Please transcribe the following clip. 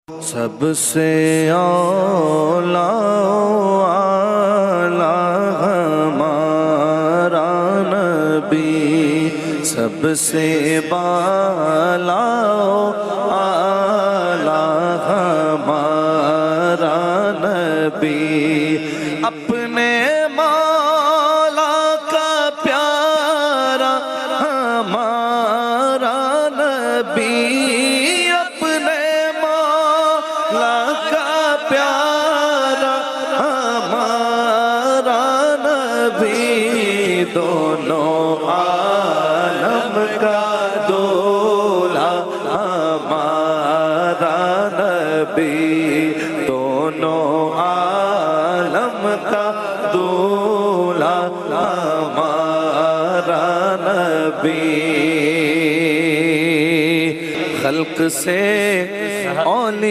سب سے اولا اعلیٰ ہمارا نبی، سب سے بالا اعلیٰ ہمارا نبی، اپنے مولا کا پیارا ہمارا نبی، اپنے مولا کا پیارا ہمارا نبی، دونوں عالم کا دولا ہمارا نبی، دونوں عالم کا دولا ہمارا نبی، خلق سے اولیاء